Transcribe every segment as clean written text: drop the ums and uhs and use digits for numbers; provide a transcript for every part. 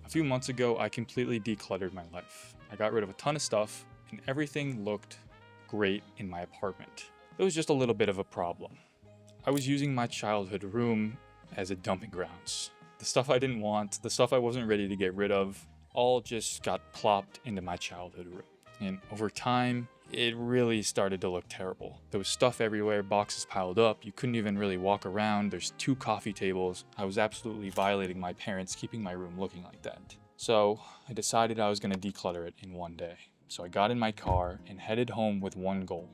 A few months ago, I completely decluttered my life. I got rid of a ton of stuff, and everything looked great in my apartment. There was just a little bit of a problem. I was using my childhood room as a dumping grounds. The stuff I didn't want, the stuff I wasn't ready to get rid of, all just got plopped into my childhood room. And over time, it really started to look terrible. There was stuff everywhere, boxes piled up, you couldn't even really walk around, there's 2 coffee tables. I was absolutely violating my parents keeping my room looking like that. So I decided I was gonna declutter it in one day. So I got in my car and headed home with one goal: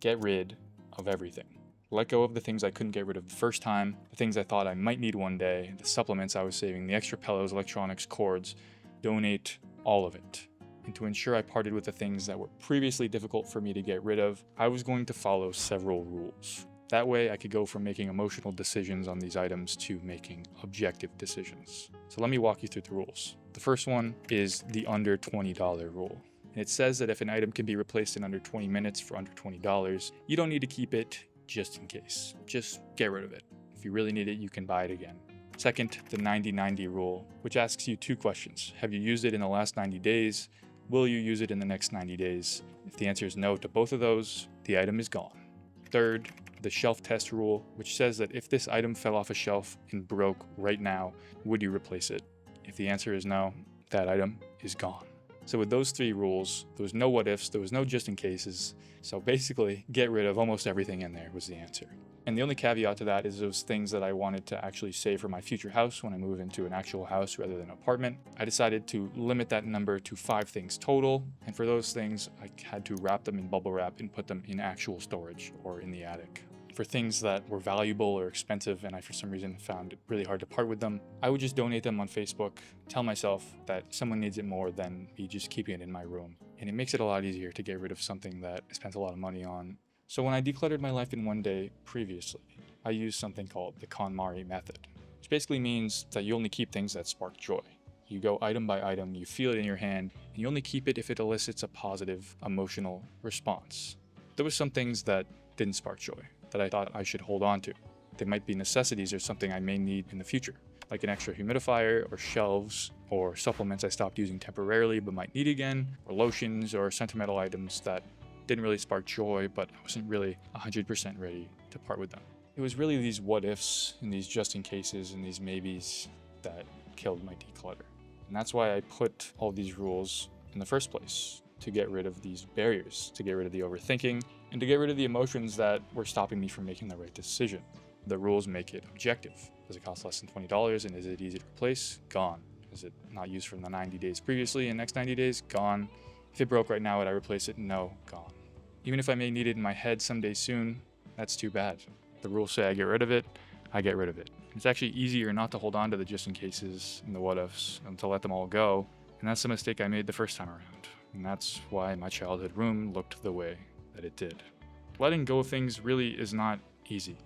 get rid of everything. Let go of the things I couldn't get rid of the first time, the things I thought I might need one day, the supplements I was saving, the extra pillows, electronics, cords, donate all of it. And to ensure I parted with the things that were previously difficult for me to get rid of, I was going to follow several rules. That way I could go from making emotional decisions on these items to making objective decisions. So let me walk you through the rules. The first one is the under $20 rule. And it says that if an item can be replaced in under 20 minutes for under $20, you don't need to keep it just in case. Just get rid of it. If you really need it, you can buy it again. Second, the 90-90 rule, which asks you 2 questions. Have you used it in the last 90 days? Will you use it in the next 90 days? If the answer is no to both of those, the item is gone. Third, the shelf test rule, which says that if this item fell off a shelf and broke right now, would you replace it? If the answer is no, that item is gone. So with those 3 rules, there was no what ifs, there was no just in cases. So basically, get rid of almost everything in there was the answer. And the only caveat to that is those things that I wanted to actually save for my future house when I move into an actual house rather than an apartment. I decided to limit that number to 5 things total. And for those things, I had to wrap them in bubble wrap and put them in actual storage or in the attic. For things that were valuable or expensive and I for some reason found it really hard to part with them, I would just donate them on Facebook, tell myself that someone needs it more than me just keeping it in my room. And it makes it a lot easier to get rid of something that I spent a lot of money on. So when I decluttered my life in one day previously, I used something called the Konmari Method, which basically means that you only keep things that spark joy. You go item by item, you feel it in your hand, and you only keep it if it elicits a positive emotional response. There were some things that didn't spark joy, that I thought I should hold on to. They might be necessities or something I may need in the future, like an extra humidifier or shelves or supplements I stopped using temporarily but might need again, or lotions or sentimental items that didn't really spark joy, but I wasn't really 100% ready to part with them. It was really these what ifs and these just in cases and these maybes that killed my declutter. And that's why I put all these rules in the first place, to get rid of these barriers, to get rid of the overthinking, and to get rid of the emotions that were stopping me from making the right decision. The rules make it objective. Does it cost less than $20 and is it easy to replace? Gone. Is it not used from the 90 days previously and next 90 days? Gone. If it broke right now, would I replace it? No, gone. Even if I may need it in my head someday soon, that's too bad. The rules say I get rid of it, I get rid of it. It's actually easier not to hold on to the just in cases and the what ifs and to let them all go. And that's the mistake I made the first time around. And that's why my childhood room looked the way that it did. Letting go of things really is not easy.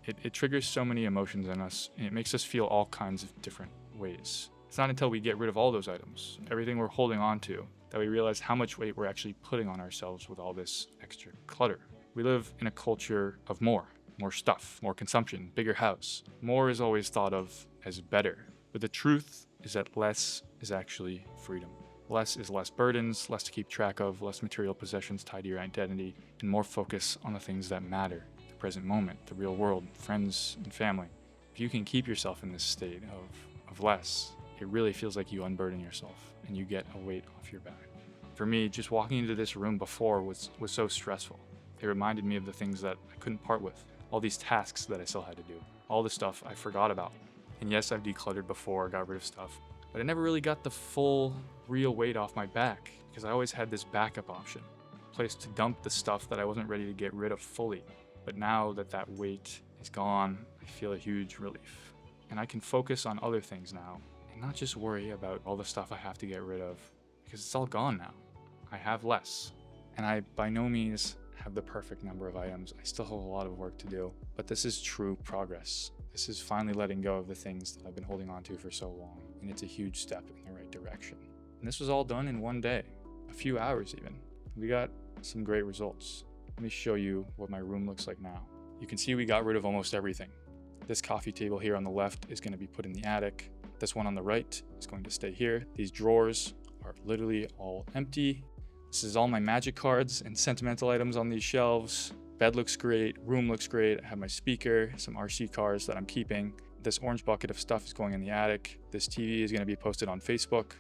It triggers so many emotions in us, and it makes us feel all kinds of different ways. It's not until we get rid of all those items, everything we're holding on to, that we realize how much weight we're actually putting on ourselves with all this extra clutter. We live in a culture of more stuff, more consumption, bigger house. More is always thought of as better, but the truth is that less is actually freedom. Less is less burdens, less to keep track of, less material possessions tied to your identity, and more focus on the things that matter, the present moment, the real world, friends and family. If you can keep yourself in this state of less, it really feels like you unburden yourself and you get a weight off your back. For me, just walking into this room before was so stressful. It reminded me of the things that I couldn't part with, all these tasks that I still had to do, all the stuff I forgot about. And yes, I've decluttered before, got rid of stuff, but I never really got the full, real weight off my back because I always had this backup option, a place to dump the stuff that I wasn't ready to get rid of fully. But now that that weight is gone, I feel a huge relief. And I can focus on other things now and not just worry about all the stuff I have to get rid of because it's all gone now. I have less, and I by no means have the perfect number of items. I still have a lot of work to do, but this is true progress. This is finally letting go of the things that I've been holding on to for so long, and it's a huge step in the right direction. And this was all done in one day, a few hours even. We got some great results. Let me show you what my room looks like now. You can see we got rid of almost everything. This coffee table here on the left is going to be put in the attic. This one on the right is going to stay here. These drawers are literally all empty. This is all my magic cards and sentimental items on these shelves. Bed looks great, room looks great. I have my speaker, some RC cars that I'm keeping. This orange bucket of stuff is going in the attic. This TV is going to be posted on Facebook,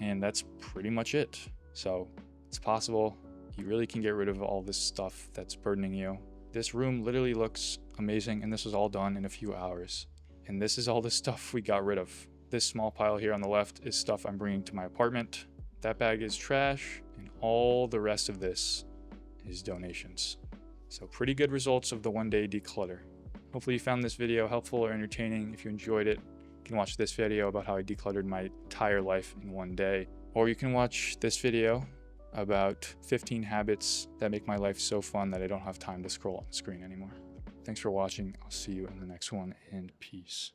and that's pretty much it. So it's possible. You really can get rid of all this stuff that's burdening you. This room literally looks amazing, and this was all done in a few hours. And this is all the stuff we got rid of. This small pile here on the left is stuff I'm bringing to my apartment. That bag is trash, and all the rest of this is donations. So pretty good results of the one-day declutter. Hopefully you found this video helpful or entertaining. If you enjoyed it, you can watch this video about how I decluttered my entire life in one day. Or you can watch this video about 15 habits that make my life so fun that I don't have time to scroll on the screen anymore. Thanks for watching. I'll see you in the next one, and peace.